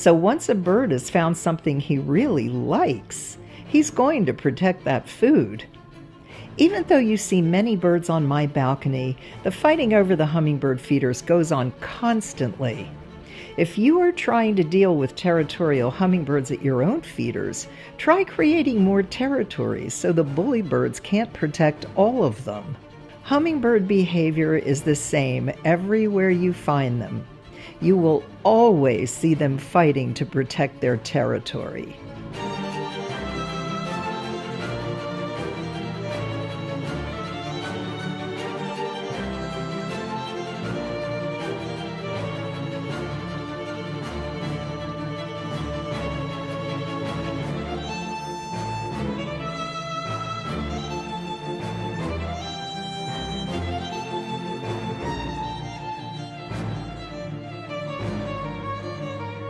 So once a bird has found something he really likes, he's going to protect that food. Even though you see many birds on my balcony, the fighting over the hummingbird feeders goes on constantly. If you are trying to deal with territorial hummingbirds at your own feeders, try creating more territories so the bully birds can't protect all of them. Hummingbird behavior is the same everywhere you find them. You will always see them fighting to protect their territory.